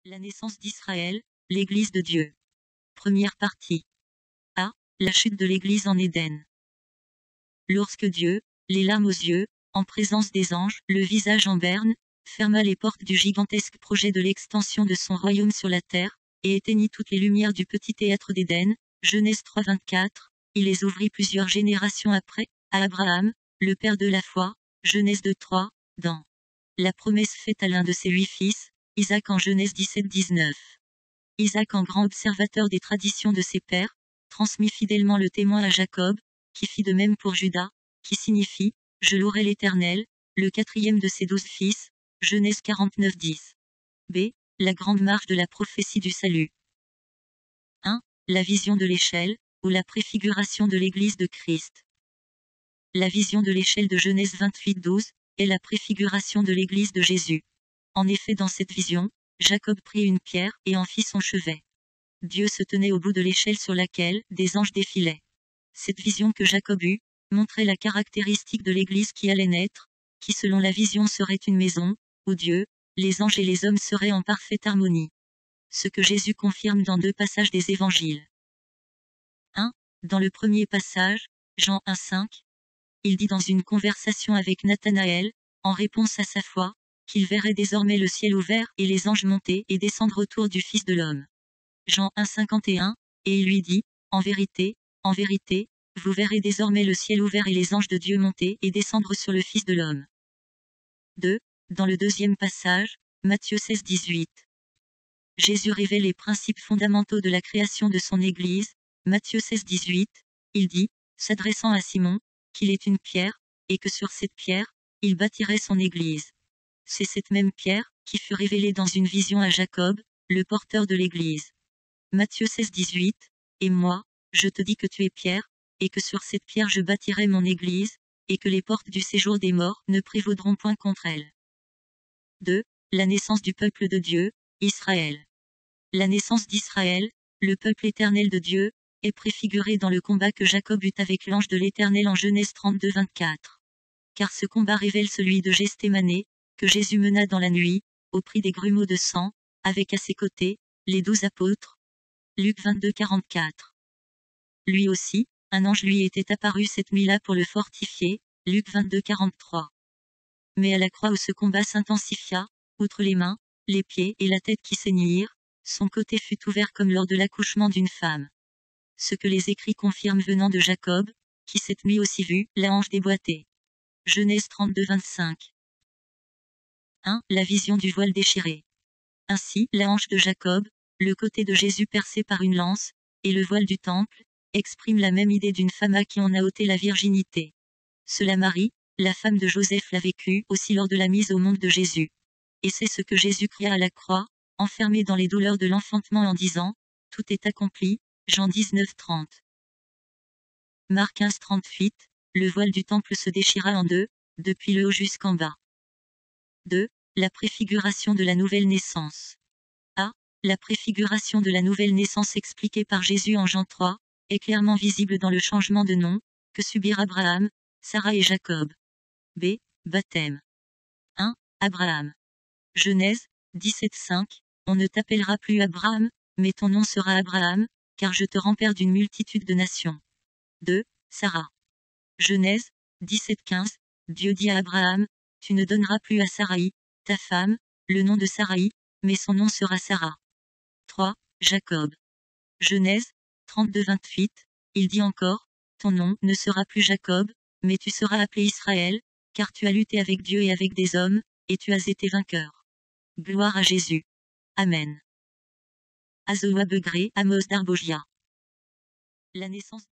La naissance d'Israël, l'Église de Dieu. Première partie. A. La chute de l'Église en Éden. Lorsque Dieu, les larmes aux yeux, en présence des anges, le visage en berne, ferma les portes du gigantesque projet de l'extension de son royaume sur la terre, et éteignit toutes les lumières du petit théâtre d'Éden, Genèse 3:24, il les ouvrit plusieurs générations après, à Abraham, le père de la foi, Genèse 2:3, dans la promesse faite à l'un de ses 8 fils, Isaac en Genèse 17:19. Isaac en grand observateur des traditions de ses pères, transmit fidèlement le témoin à Jacob, qui fit de même pour Judas, qui signifie « Je louerai l'Éternel », le 4e de ses 12 fils, Genèse 49:10. B. La grande marche de la prophétie du salut. 1. La vision de l'échelle, ou la préfiguration de l'Église de Christ. La vision de l'échelle de Genèse 28:12 est la préfiguration de l'Église de Jésus. En effet, dans cette vision, Jacob prit une pierre et en fit son chevet. Dieu se tenait au bout de l'échelle sur laquelle des anges défilaient. Cette vision que Jacob eut montrait la caractéristique de l'Église qui allait naître, qui selon la vision serait une maison, où Dieu, les anges et les hommes seraient en parfaite harmonie. Ce que Jésus confirme dans 2 passages des Évangiles. 1. Dans le premier passage, Jean 1:5, il dit dans une conversation avec Nathanaël, en réponse à sa foi, qu'il verrait désormais le ciel ouvert et les anges monter et descendre autour du Fils de l'homme. Jean 1:51, et il lui dit, en vérité, vous verrez désormais le ciel ouvert et les anges de Dieu monter et descendre sur le Fils de l'homme. 2. Dans le deuxième passage, Matthieu 16:18. Jésus révèle les principes fondamentaux de la création de son Église, Matthieu 16:18, il dit, s'adressant à Simon, qu'il est une pierre, et que sur cette pierre, il bâtirait son Église. C'est cette même pierre, qui fut révélée dans une vision à Jacob, le porteur de l'Église. Matthieu 16:18, et moi, je te dis que tu es Pierre, et que sur cette pierre je bâtirai mon Église, et que les portes du séjour des morts ne prévaudront point contre elle. 2. La naissance du peuple de Dieu, Israël. La naissance d'Israël, le peuple éternel de Dieu, est préfigurée dans le combat que Jacob eut avec l'ange de l'Éternel en Genèse 32:24. Car ce combat révèle celui de Gethsémanée, que Jésus mena dans la nuit, au prix des grumeaux de sang, avec à ses côtés, les 12 apôtres. Luc 22:44. Lui aussi, un ange lui était apparu cette nuit-là pour le fortifier, Luc 22:43. Mais à la croix où ce combat s'intensifia, outre les mains, les pieds et la tête qui saignirent, son côté fut ouvert comme lors de l'accouchement d'une femme. Ce que les écrits confirment venant de Jacob, qui cette nuit aussi vit la hanche déboîtée. Genèse 32:25. 1. La vision du voile déchiré. Ainsi, la hanche de Jacob, le côté de Jésus percé par une lance, et le voile du temple, expriment la même idée d'une femme à qui on a ôté la virginité. Cela Marie, la femme de Joseph l'a vécu aussi lors de la mise au monde de Jésus. Et c'est ce que Jésus cria à la croix, enfermé dans les douleurs de l'enfantement en disant, tout est accompli, Jean 19:30. Marc 15:38, le voile du temple se déchira en deux, depuis le haut jusqu'en bas. 2. La préfiguration de la nouvelle naissance. A. La préfiguration de la nouvelle naissance expliquée par Jésus en Jean 3, est clairement visible dans le changement de nom, que subirent Abraham, Sarah et Jacob. B. Baptême. 1. Abraham. Genèse 17:5, on ne t'appellera plus Abraham, mais ton nom sera Abraham, car je te rends père d'une multitude de nations. 2. Sarah. Genèse 17:15, Dieu dit à Abraham, tu ne donneras plus à Saraï, ta femme, le nom de Saraï, mais son nom sera Sarah. 3. Jacob. Genèse 32:28, il dit encore, ton nom ne sera plus Jacob, mais tu seras appelé Israël, car tu as lutté avec Dieu et avec des hommes, et tu as été vainqueur. Gloire à Jésus. Amen. Azoa Begré, Amos d'Arbogia. La naissance